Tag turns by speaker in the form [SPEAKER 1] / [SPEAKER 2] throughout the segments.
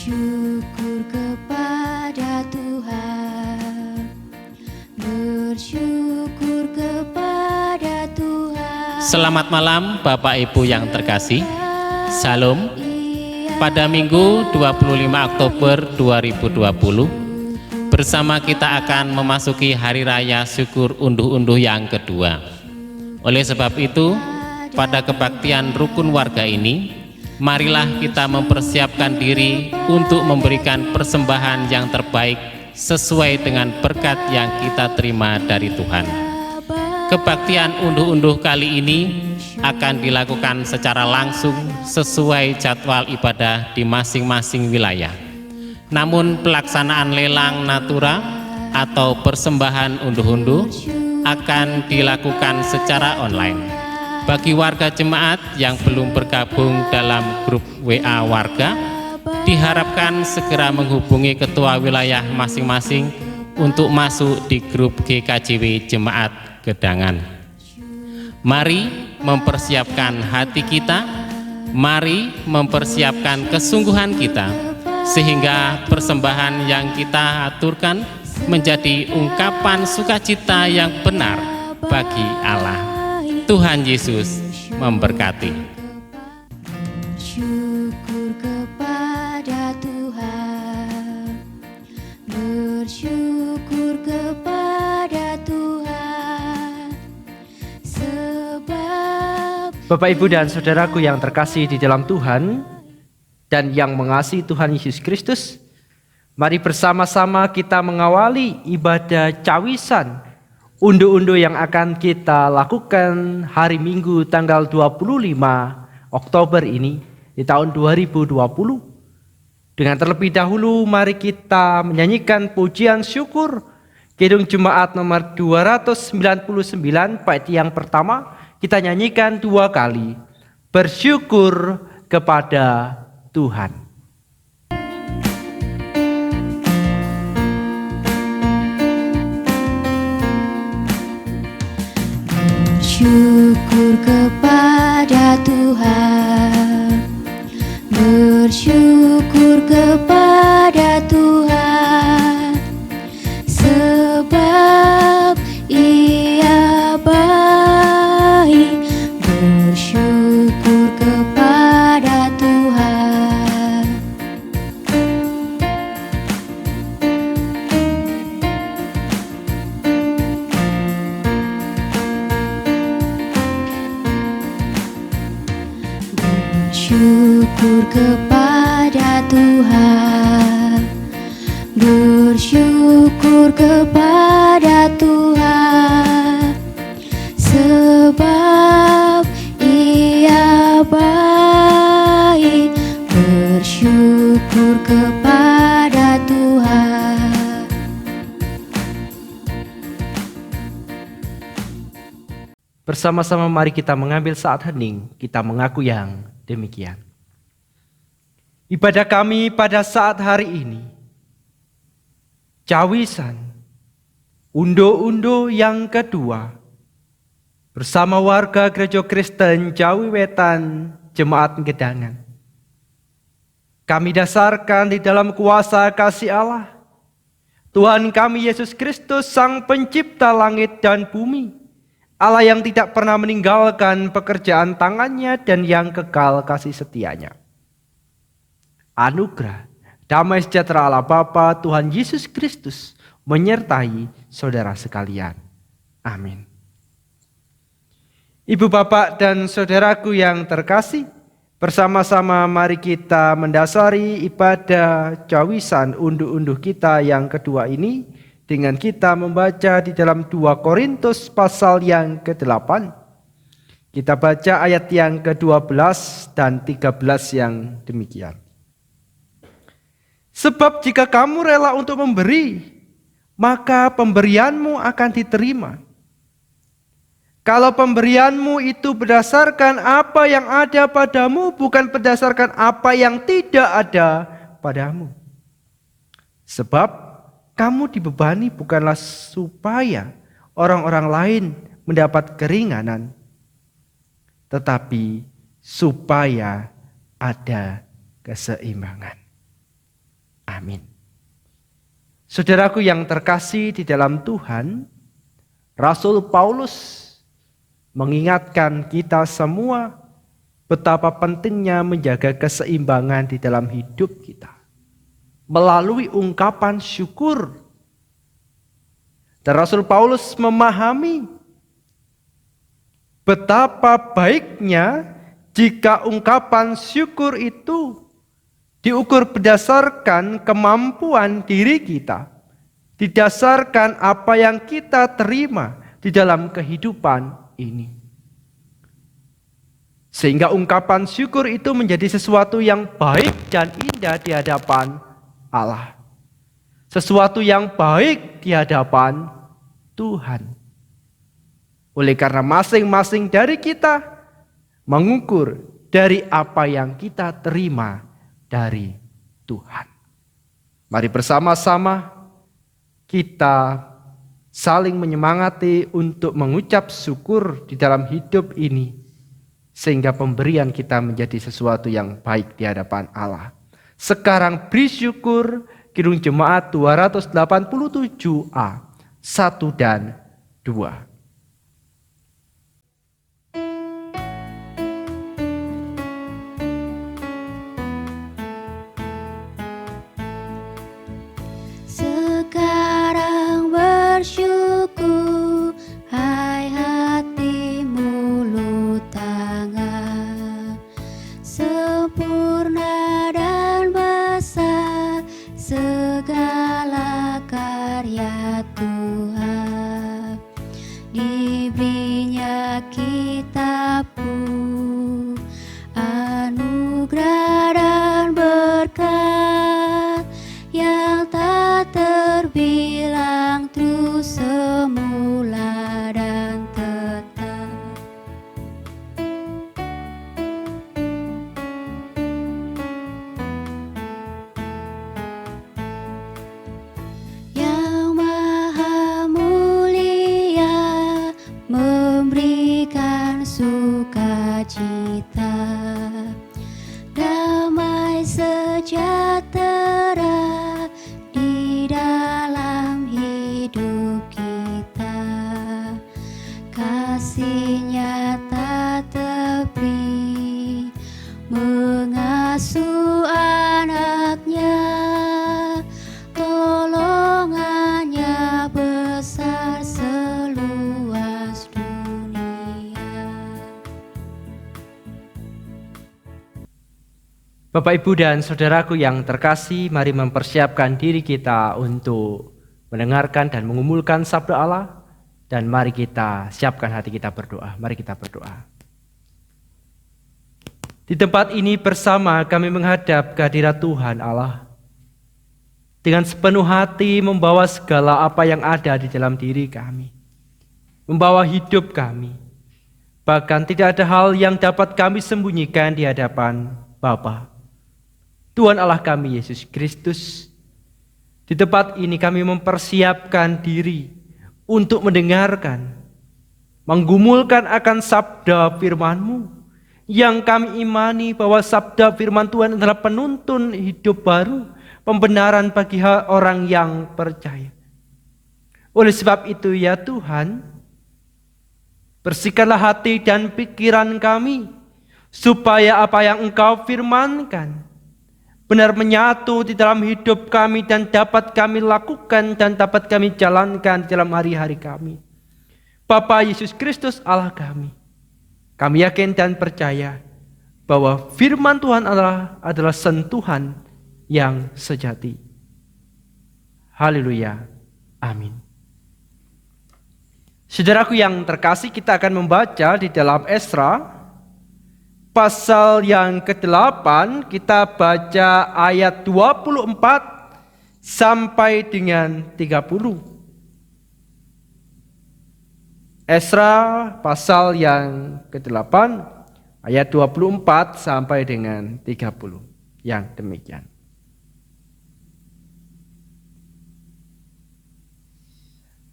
[SPEAKER 1] Bersyukur kepada Tuhan, bersyukur kepada Tuhan.
[SPEAKER 2] Selamat malam Bapak Ibu yang terkasih. Salam. Pada Minggu 25 Oktober 2020 bersama kita akan memasuki Hari Raya Syukur Unduh-Unduh yang kedua. Oleh sebab itu, pada kebaktian rukun warga ini, marilah kita mempersiapkan diri untuk memberikan persembahan yang terbaik sesuai dengan berkat yang kita terima dari Tuhan. Kebaktian unduh-unduh kali ini akan dilakukan secara langsung sesuai jadwal ibadah di masing-masing wilayah. Namun pelaksanaan lelang natura atau persembahan unduh-unduh akan dilakukan secara online. Bagi warga jemaat yang belum bergabung dalam grup WA warga, diharapkan segera menghubungi ketua wilayah masing-masing untuk masuk di grup GKJW Jemaat Gedangan. Mari mempersiapkan hati kita, mari mempersiapkan kesungguhan kita, sehingga persembahan yang kita aturkan menjadi ungkapan sukacita yang benar bagi Allah. Tuhan Yesus memberkati.
[SPEAKER 1] Bersyukur kepada Tuhan, bersyukur kepada Tuhan, sebab
[SPEAKER 3] Bapak, Ibu, dan Saudaraku yang terkasih di dalam Tuhan dan yang mengasihi Tuhan Yesus Kristus, mari bersama-sama kita mengawali ibadah cawisan unduh-unduh yang akan kita lakukan hari Minggu tanggal 25 Oktober ini di tahun 2020. Dengan terlebih dahulu mari kita menyanyikan pujian syukur Kidung Jemaat nomor 299 bait yang pertama. Kita nyanyikan 2 kali. Bersyukur kepada Tuhan.
[SPEAKER 1] bersyukur kepada Tuhan, bersyukur kepada Tuhan, sebab Ia baik. Bersyukur kepada Tuhan. Bersyukur kepada Tuhan, bersyukur kepada Tuhan, sebab Ia baik. Bersyukur kepada Tuhan.
[SPEAKER 3] Bersama-sama mari kita mengambil saat hening, kita mengaku yang demikian. Ibadah kami pada saat hari ini, cawisan unduh-unduh yang kedua, bersama warga Gereja Kristen Jawi Wetan Jemaat Gedangan. Kami dasarkan di dalam kuasa kasih Allah, Tuhan kami Yesus Kristus, Sang Pencipta langit dan bumi, Allah yang tidak pernah meninggalkan pekerjaan tangannya dan yang kekal kasih setianya. Anugerah, damai sejahtera Allah Bapa, Tuhan Yesus Kristus menyertai saudara sekalian. Amin. Ibu, bapak, dan saudaraku yang terkasih, bersama-sama mari kita mendasari ibadah cawisan unduh-unduh kita yang kedua ini dengan kita membaca di dalam 2 Korintus pasal yang ke-8. Kita baca ayat yang ke-12 dan 13 yang demikian. Sebab jika kamu rela untuk memberi, maka pemberianmu akan diterima. Kalau pemberianmu itu berdasarkan apa yang ada padamu, bukan berdasarkan apa yang tidak ada padamu. Sebab kamu dibebani bukanlah supaya orang-orang lain mendapat keringanan, tetapi supaya ada keseimbangan. Amin. Saudaraku yang terkasih di dalam Tuhan, Rasul Paulus mengingatkan kita semua betapa pentingnya menjaga keseimbangan di dalam hidup kita melalui ungkapan syukur. Dan Rasul Paulus memahami betapa baiknya jika ungkapan syukur itu diukur berdasarkan kemampuan diri kita, didasarkan apa yang kita terima di dalam kehidupan ini. Sehingga ungkapan syukur itu menjadi sesuatu yang baik dan indah di hadapan Allah. Sesuatu yang baik di hadapan Tuhan. Oleh karena masing-masing dari kita mengukur dari apa yang kita terima dari Tuhan. Mari bersama-sama kita saling menyemangati untuk mengucap syukur di dalam hidup ini, sehingga pemberian kita menjadi sesuatu yang baik di hadapan Allah. Sekarang beri syukur Kidung Jemaat 287A 1 dan 2.
[SPEAKER 1] Sekarang bersyukur, hai hati mulut tangan, sempurna dan besar segala karya Tuhan. Diberinya kita pun anugerah dan berkat yang tak terbilang, terus semula dan tetap. Yang maha mulia memberikan sukacita, damai sejahtera di dalam hidup kita. Kasih-Nya tak tepi mengasuh anak-Nya, tolongannya besar seluas dunia.
[SPEAKER 3] Bapak, Ibu, dan saudaraku yang terkasih, mari mempersiapkan diri kita untuk mendengarkan dan mengumulkan sabda Allah. Dan mari kita siapkan hati kita berdoa. Mari kita berdoa. Di tempat ini bersama kami menghadap kehadirat Tuhan Allah. Dengan sepenuh hati membawa segala apa yang ada di dalam diri kami. Membawa hidup kami. Bahkan tidak ada hal yang dapat kami sembunyikan di hadapan Bapa, Tuhan Allah kami Yesus Kristus. Di tempat ini kami mempersiapkan diri untuk mendengarkan, menggumulkan akan sabda firman-Mu, yang kami imani bahwa sabda firman Tuhan adalah penuntun hidup baru, pembenaran bagi orang yang percaya. Oleh sebab itu ya Tuhan, bersihkanlah hati dan pikiran kami, supaya apa yang Engkau firmankan benar menyatu di dalam hidup kami dan dapat kami lakukan dan dapat kami jalankan di dalam hari-hari kami. Bapa Yesus Kristus Allah kami yakin dan percaya bahwa firman Tuhan adalah sentuhan yang sejati. Haleluya. Amin. Saudaraku yang terkasih, kita akan membaca di dalam Esra pasal yang ke-8, kita baca ayat 24 sampai dengan 30. Esra pasal yang ke-8 ayat 24 sampai dengan 30. Yang demikian.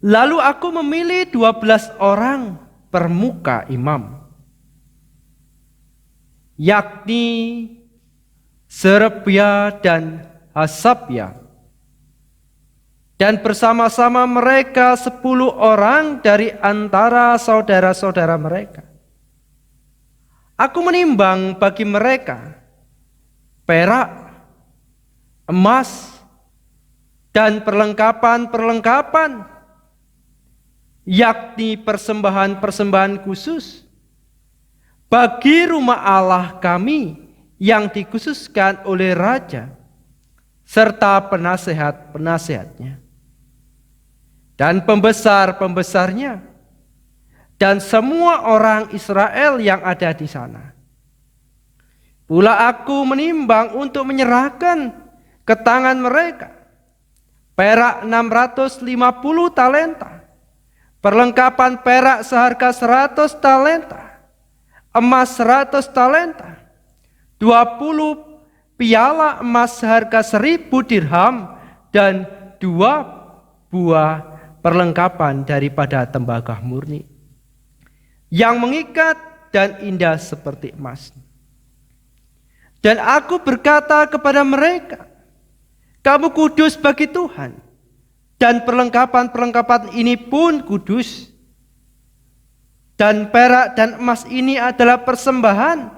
[SPEAKER 3] Lalu aku memilih 12 orang permuka imam, yakni Serebia dan Hasabya. Dan bersama-sama mereka 10 orang dari antara saudara-saudara mereka. Aku menimbang bagi mereka perak, emas, dan perlengkapan-perlengkapan, yakni persembahan-persembahan khusus bagi rumah Allah kami yang dikhususkan oleh Raja, serta penasehat-penasehatnya, dan pembesar-pembesarnya, dan semua orang Israel yang ada di sana. Pula aku menimbang untuk menyerahkan ke tangan mereka perak 650 talenta, perlengkapan perak seharga 100 talenta, emas 100 talenta, 20 piala emas seharga 1000 dirham, dan 2 buah perlengkapan daripada tembaga murni yang mengikat dan indah seperti emas. Dan aku berkata kepada mereka, kamu kudus bagi Tuhan, dan perlengkapan-perlengkapan ini pun kudus. Dan perak dan emas ini adalah persembahan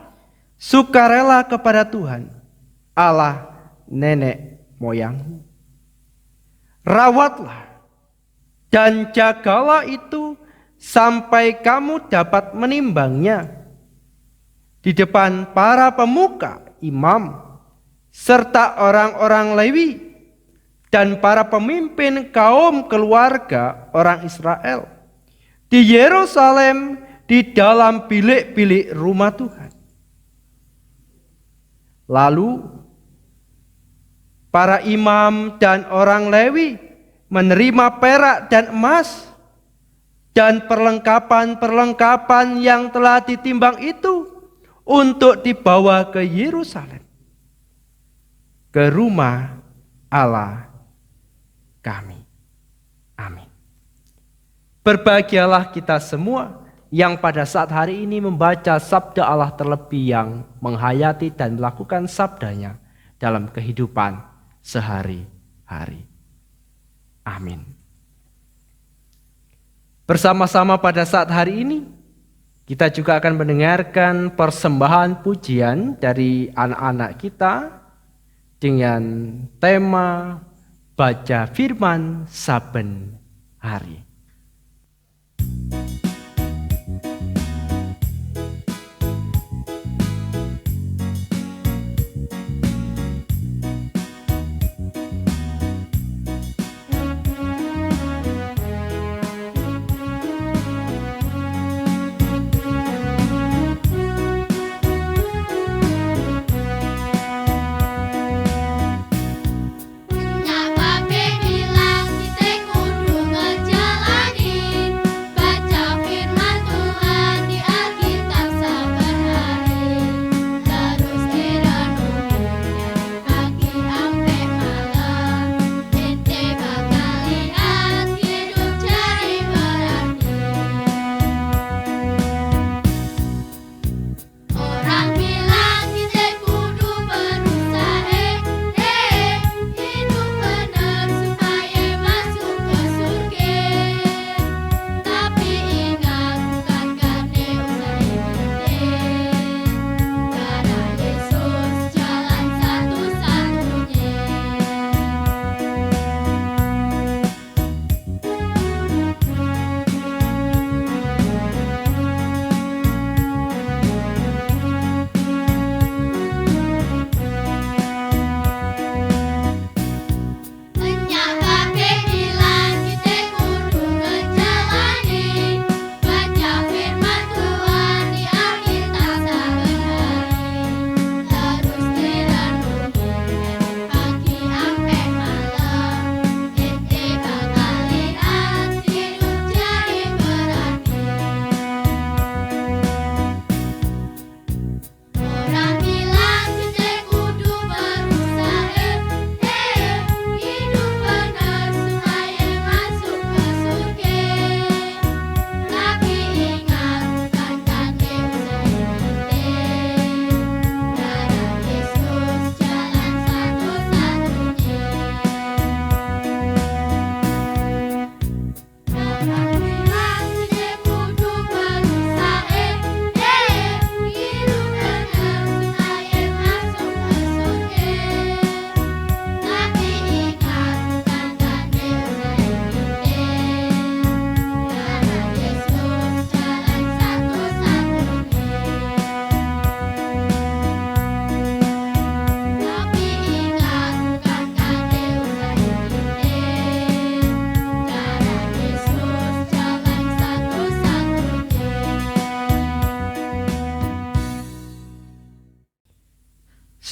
[SPEAKER 3] sukarela kepada Tuhan, Allah nenek moyang. Rawatlah dan jagalah itu sampai kamu dapat menimbangnya di depan para pemuka, imam, serta orang-orang Lewi dan para pemimpin kaum keluarga orang Israel di Yerusalem, di dalam bilik-bilik rumah Tuhan. Lalu para imam dan orang Lewi menerima perak dan emas dan perlengkapan-perlengkapan yang telah ditimbang itu untuk dibawa ke Yerusalem, ke rumah Allah kami. Amin. Berbahagialah kita semua yang pada saat hari ini membaca sabda Allah terlebih, yang menghayati dan melakukan sabdanya dalam kehidupan sehari-hari. Amin. Bersama-sama pada saat hari ini kita juga akan mendengarkan persembahan pujian dari anak-anak kita dengan tema baca firman saben hari.
[SPEAKER 1] Nyak babe bilang kita kudu ngejalanin baca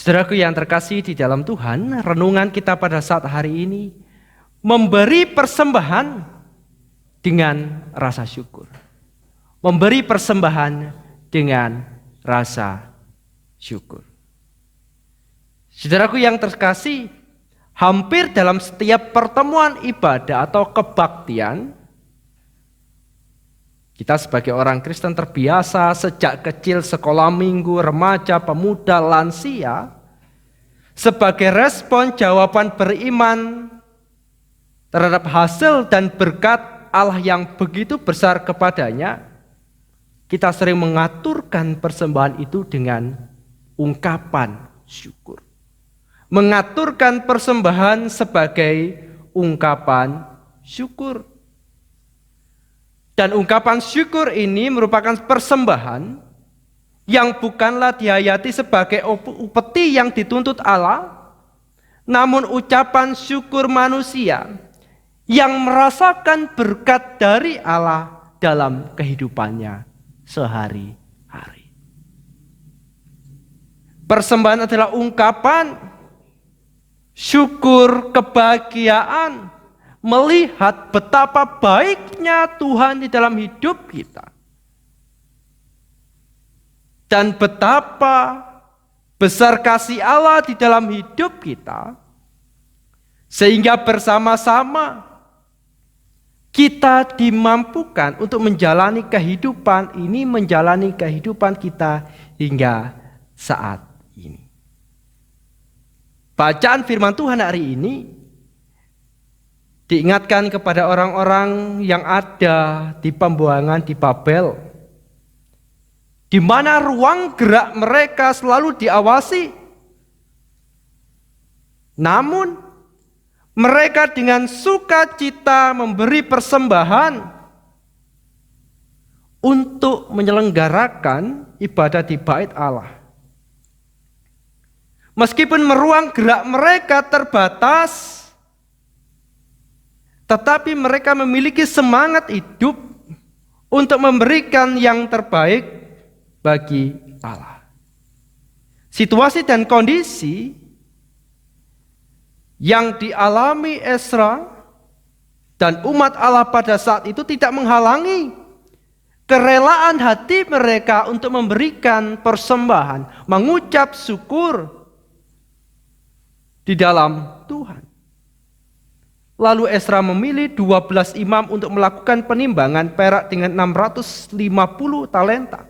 [SPEAKER 3] Saudaraku yang terkasih di dalam Tuhan, renungan kita pada saat hari ini memberi persembahan dengan rasa syukur. Memberi persembahan dengan rasa syukur. Saudaraku yang terkasih, hampir dalam setiap pertemuan ibadah atau kebaktian, kita sebagai orang Kristen terbiasa sejak kecil, sekolah minggu, remaja, pemuda, lansia, sebagai respon jawaban beriman terhadap hasil dan berkat Allah yang begitu besar kepadanya, kita sering mengaturkan persembahan itu dengan ungkapan syukur. Mengaturkan persembahan sebagai ungkapan syukur. Dan ungkapan syukur ini merupakan persembahan yang bukanlah dihayati sebagai upeti yang dituntut Allah, namun ucapan syukur manusia yang merasakan berkat dari Allah dalam kehidupannya sehari-hari. Persembahan adalah ungkapan syukur, kebahagiaan, melihat betapa baiknya Tuhan di dalam hidup kita. Dan betapa besar kasih Allah di dalam hidup kita. Sehingga bersama-sama kita dimampukan untuk menjalani kehidupan ini, menjalani kehidupan kita hingga saat ini. Bacaan firman Tuhan hari ini diingatkan kepada orang-orang yang ada di pembuangan di Babel, di mana ruang gerak mereka selalu diawasi. Namun mereka dengan sukacita memberi persembahan untuk menyelenggarakan ibadah di bait Allah. Meskipun ruang gerak mereka terbatas, tetapi mereka memiliki semangat hidup untuk memberikan yang terbaik bagi Allah. Situasi dan kondisi yang dialami Ezra dan umat Allah pada saat itu tidak menghalangi kerelaan hati mereka untuk memberikan persembahan, mengucap syukur di dalam Tuhan. Lalu Ezra memilih 12 imam untuk melakukan penimbangan perak dengan 650 talenta,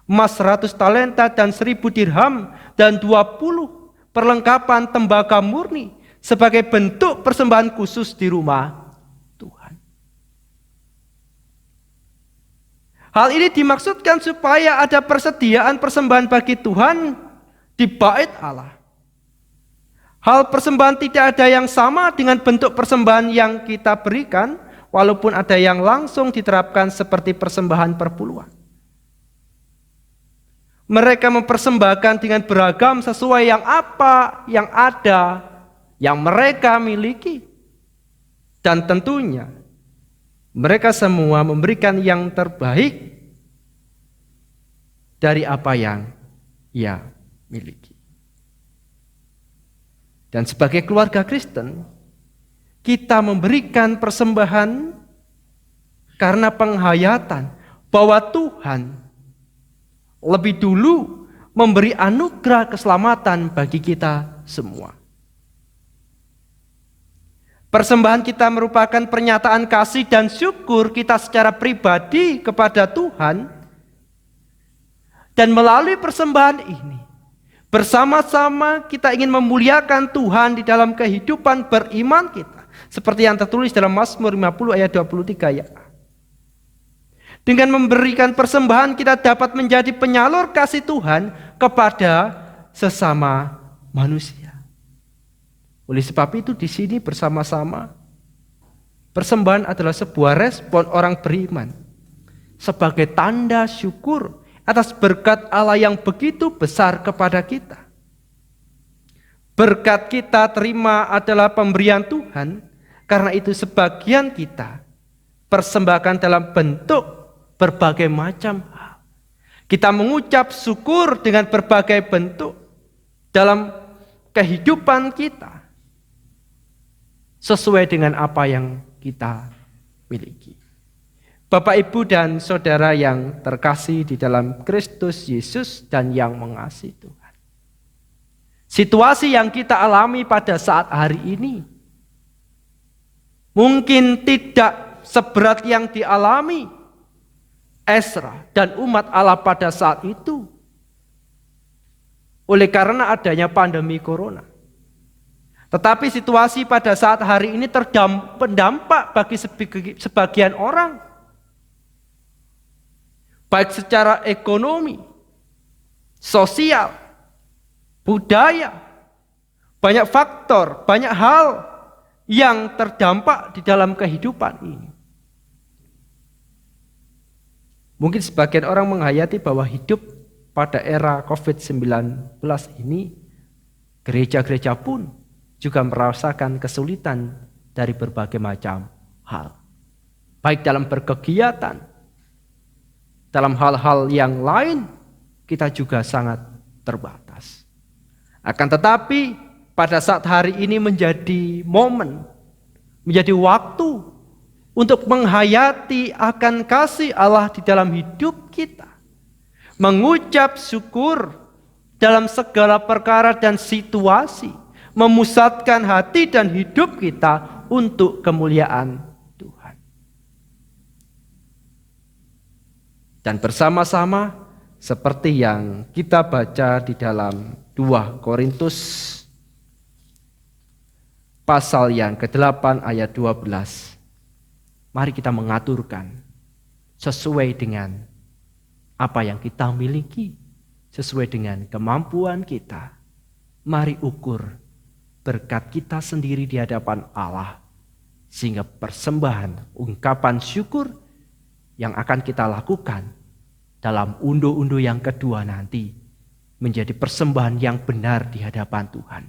[SPEAKER 3] emas 100 talenta dan 1000 dirham dan 20 perlengkapan tembaga murni sebagai bentuk persembahan khusus di rumah Tuhan. Hal ini dimaksudkan supaya ada persediaan persembahan bagi Tuhan di bait Allah. Hal persembahan tidak ada yang sama dengan bentuk persembahan yang kita berikan, walaupun ada yang langsung diterapkan seperti persembahan perpuluhan. Mereka mempersembahkan dengan beragam sesuai yang apa yang ada, yang mereka miliki. Dan tentunya mereka semua memberikan yang terbaik dari apa yang ia miliki. Dan sebagai keluarga Kristen, kita memberikan persembahan karena penghayatan bahwa Tuhan lebih dulu memberi anugerah keselamatan bagi kita semua. Persembahan kita merupakan pernyataan kasih dan syukur kita secara pribadi kepada Tuhan. Dan melalui persembahan ini, bersama-sama kita ingin memuliakan Tuhan di dalam kehidupan beriman kita. Seperti yang tertulis dalam Mazmur 50 ayat 23 ya. Dengan memberikan persembahan kita dapat menjadi penyalur kasih Tuhan kepada sesama manusia. Oleh sebab itu di sini bersama-sama persembahan adalah sebuah respon orang beriman sebagai tanda syukur atas berkat Allah yang begitu besar kepada kita. Berkat kita terima adalah pemberian Tuhan, karena itu sebagian kita persembahkan dalam bentuk berbagai macam hal. Kita mengucap syukur dengan berbagai bentuk. dalam kehidupan kita sesuai dengan apa yang kita miliki. Bapak, Ibu, dan Saudara yang terkasih di dalam Kristus Yesus dan yang mengasihi Tuhan. Situasi yang kita alami pada saat hari ini mungkin tidak seberat yang dialami Ezra dan umat Allah pada saat itu, oleh karena adanya pandemi corona. Tetapi situasi pada saat hari ini berdampak bagi sebagian orang, baik secara ekonomi, sosial, budaya, banyak faktor, banyak hal yang terdampak di dalam kehidupan ini. Mungkin sebagian orang menghayati bahwa hidup pada era COVID-19 ini, gereja-gereja pun juga merasakan kesulitan dari berbagai macam hal. Baik dalam berkegiatan, dalam hal-hal yang lain, kita juga sangat terbatas. Akan tetapi, pada saat hari ini menjadi momen, menjadi waktu untuk menghayati akan kasih Allah di dalam hidup kita. Mengucap syukur dalam segala perkara dan situasi. Memusatkan hati dan hidup kita untuk kemuliaan Tuhan. Dan bersama-sama seperti yang kita baca di dalam 2 Korintus pasal yang ke-8 ayat 12. Mari kita mengaturkan sesuai dengan apa yang kita miliki, sesuai dengan kemampuan kita. Mari ukur berkat kita sendiri di hadapan Allah, sehingga persembahan ungkapan syukur yang akan kita lakukan dalam unduh-unduh yang kedua nanti menjadi persembahan yang benar di hadapan Tuhan.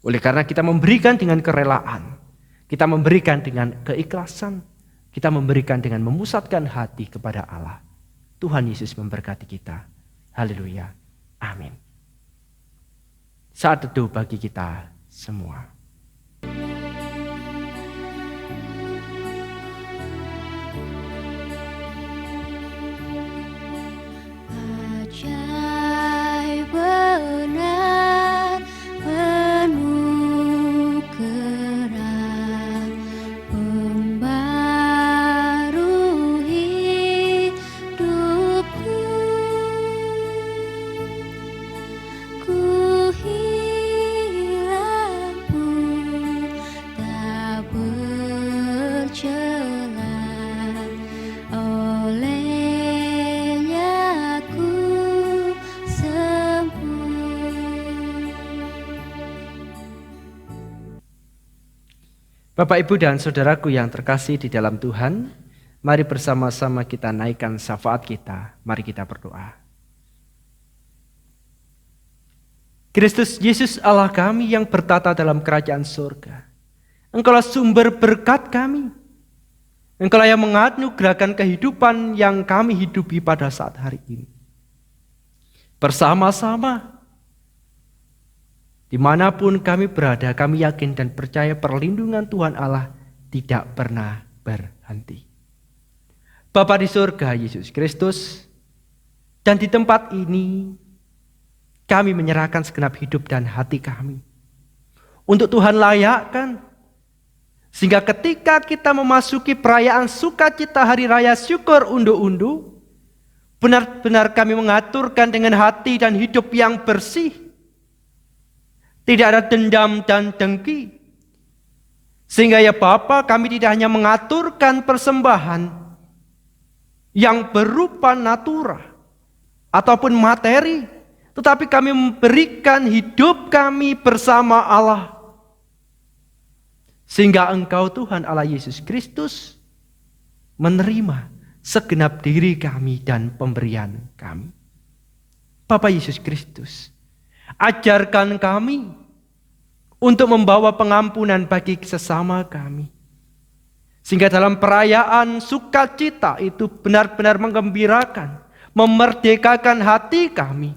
[SPEAKER 3] Oleh karena kita memberikan dengan kerelaan, kita memberikan dengan keikhlasan, kita memberikan dengan memusatkan hati kepada Allah. Tuhan Yesus memberkati kita. Haleluya. Amin. Saat teduh bagi kita semua.
[SPEAKER 1] Ajaib benar penuh gerak membaru hidupku. Ku hilang pun tak bercela, olehnya ku sembuh.
[SPEAKER 3] Bapak, Ibu, dan Saudaraku yang terkasih di dalam Tuhan, mari bersama-sama kita naikkan syafaat kita. Mari kita berdoa. Kristus Yesus Allah kami yang bertata dalam kerajaan surga. Engkaulah sumber berkat kami. Engkaulah yang menganugerahkan kehidupan yang kami hidupi pada saat hari ini. Bersama-sama, dimanapun kami berada, kami yakin dan percaya perlindungan Tuhan Allah tidak pernah berhenti. Bapa di surga, Yesus Kristus, dan di tempat ini kami menyerahkan segenap hidup dan hati kami untuk Tuhan layakkan, sehingga ketika kita memasuki perayaan sukacita hari raya syukur unduh-unduh, benar-benar kami mengaturkan dengan hati dan hidup yang bersih. Tidak ada dendam dan dengki. Sehingga ya Bapa, kami tidak hanya mengaturkan persembahan yang berupa natura ataupun materi, tetapi kami memberikan hidup kami bersama Allah. Sehingga Engkau Tuhan Allah Yesus Kristus menerima segenap diri kami dan pemberian kami. Bapa Yesus Kristus, ajarkan kami untuk membawa pengampunan bagi sesama kami. Sehingga dalam perayaan sukacita itu benar-benar menggembirakan, memerdekakan hati kami.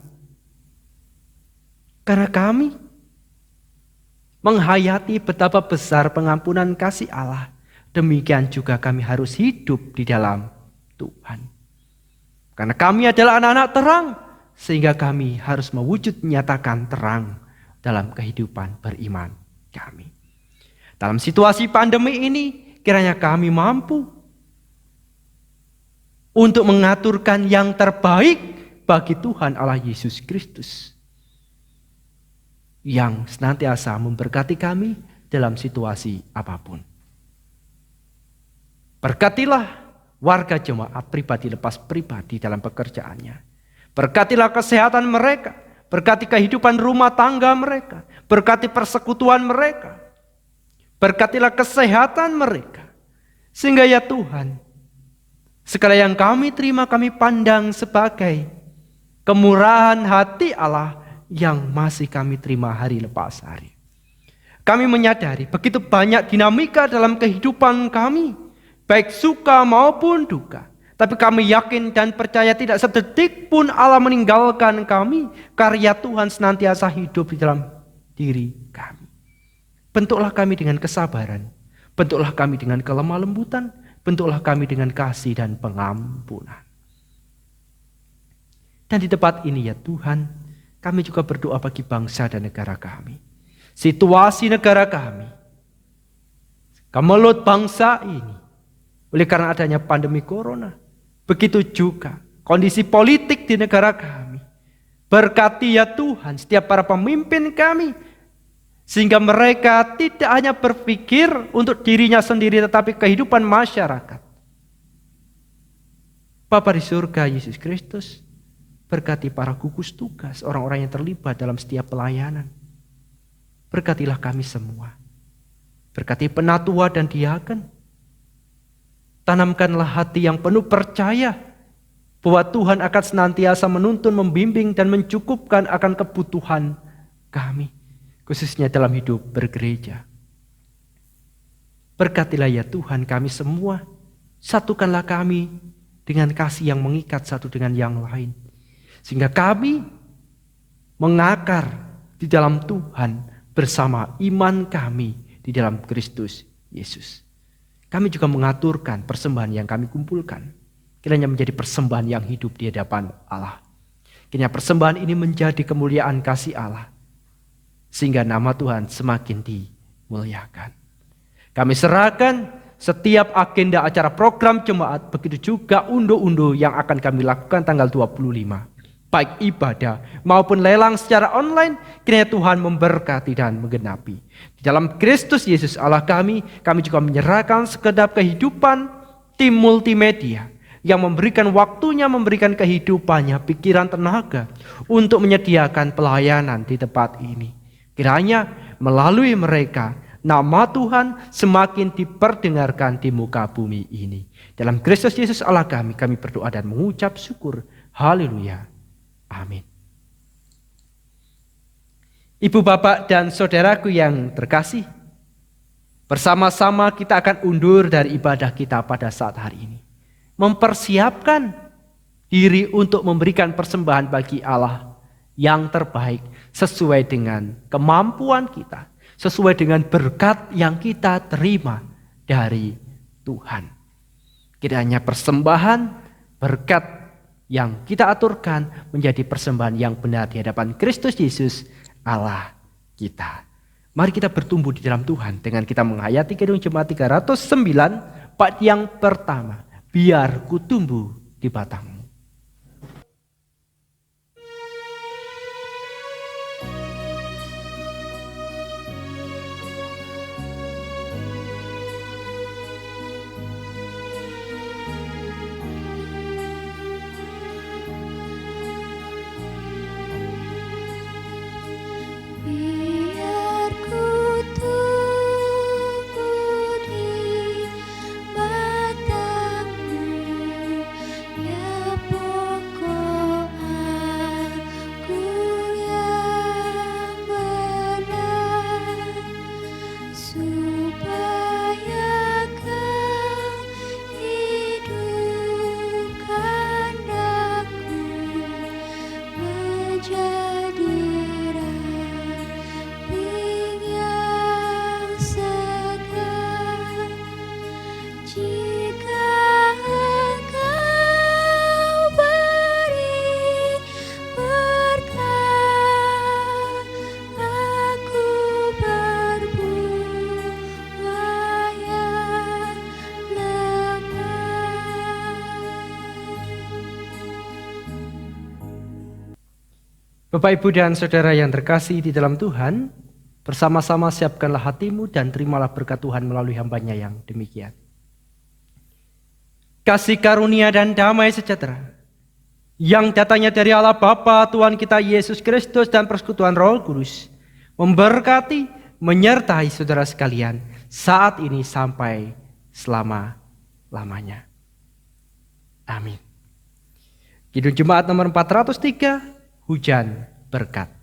[SPEAKER 3] Karena kami menghayati betapa besar pengampunan kasih Allah, demikian juga kami harus hidup di dalam Tuhan. Karena kami adalah anak-anak terang, sehingga kami harus mewujud menyatakan terang dalam kehidupan beriman kami. Dalam situasi pandemi ini, kiranya kami mampu untuk mengaturkan yang terbaik bagi Tuhan Allah Yesus Kristus, yang senantiasa memberkati kami dalam situasi apapun. Berkatilah warga jemaat pribadi lepas pribadi dalam pekerjaannya. Berkatilah kesehatan mereka. Berkati kehidupan rumah tangga mereka. Berkati persekutuan mereka. Berkatilah kesehatan mereka. Sehingga ya Tuhan, segala yang kami terima kami pandang sebagai kemurahan hati Allah yang masih kami terima hari lepas hari. Kami menyadari begitu banyak dinamika dalam kehidupan kami, baik suka maupun duka. Tapi kami yakin dan percaya tidak sedetik pun Allah meninggalkan kami. Karya Tuhan senantiasa hidup di dalam diri kami. Bentuklah kami dengan kesabaran. Bentuklah kami dengan kelemah lembutan. Bentuklah kami dengan kasih dan pengampunan. Dan di tempat ini ya Tuhan, kami juga berdoa bagi bangsa dan negara kami. Situasi negara kami, kemelut bangsa ini, oleh karena adanya pandemi corona. Begitu juga kondisi politik di negara kami. Berkati ya Tuhan setiap para pemimpin kami, sehingga mereka tidak hanya berpikir untuk dirinya sendiri, tetapi kehidupan masyarakat. Bapa di surga Yesus Kristus, berkati para gugus tugas, orang-orang yang terlibat dalam setiap pelayanan. Berkatilah kami semua. Berkati penatua dan diaken. Tanamkanlah hati yang penuh percaya bahwa Tuhan akan senantiasa menuntun, membimbing, dan mencukupkan akan kebutuhan kami, khususnya dalam hidup bergereja. Berkatilah ya Tuhan kami semua. Satukanlah kami dengan kasih yang mengikat satu dengan yang lain. Sehingga kami mengakar di dalam Tuhan bersama iman kami di dalam Kristus Yesus. Kami juga mengaturkan persembahan yang kami kumpulkan. Kiranya menjadi persembahan yang hidup di hadapan Allah. Kiranya persembahan ini menjadi kemuliaan kasih Allah. Sehingga nama Tuhan semakin dimuliakan. Kami serahkan setiap agenda acara program jemaat, begitu juga unduh-unduh yang akan kami lakukan tanggal 25. Baik ibadah maupun lelang secara online, kiranya Tuhan memberkati dan menggenapi. Di dalam Kristus Yesus Allah kami juga menyerahkan segenap kehidupan tim multimedia yang memberikan waktunya, memberikan kehidupannya, pikiran, tenaga untuk menyediakan pelayanan di tempat ini. Kiranya melalui mereka nama Tuhan semakin diperdengarkan di muka bumi ini. Dalam Kristus Yesus Allah kami berdoa dan mengucap syukur. Haleluya. Amin. Ibu, bapak, dan saudaraku yang terkasih, bersama-sama kita akan undur dari ibadah kita pada saat hari ini. Mempersiapkan diri untuk memberikan persembahan bagi Allah yang terbaik sesuai dengan kemampuan kita, sesuai dengan berkat yang kita terima dari Tuhan. Kiranya persembahan, berkat yang kita aturkan menjadi persembahan yang benar di hadapan Kristus Yesus Allah kita. Mari kita bertumbuh di dalam Tuhan dengan kita menghayati Kidung Jemaat 309 bait yang pertama. Biar ku tumbuh di batangmu.
[SPEAKER 1] Biar ku tumbuh di batangmu yang
[SPEAKER 3] Bapak, Ibu, dan Saudara yang terkasih di dalam Tuhan, bersama-sama siapkanlah hatimu dan terimalah berkat Tuhan melalui hamba-Nya yang demikian. Kasih karunia dan damai sejahtera yang datangnya dari Allah Bapa Tuhan kita Yesus Kristus dan persekutuan Roh Kudus memberkati, menyertai saudara sekalian saat ini sampai selama-lamanya. Amin. Kidung Jemaat nomor 403, Hujan Berkat.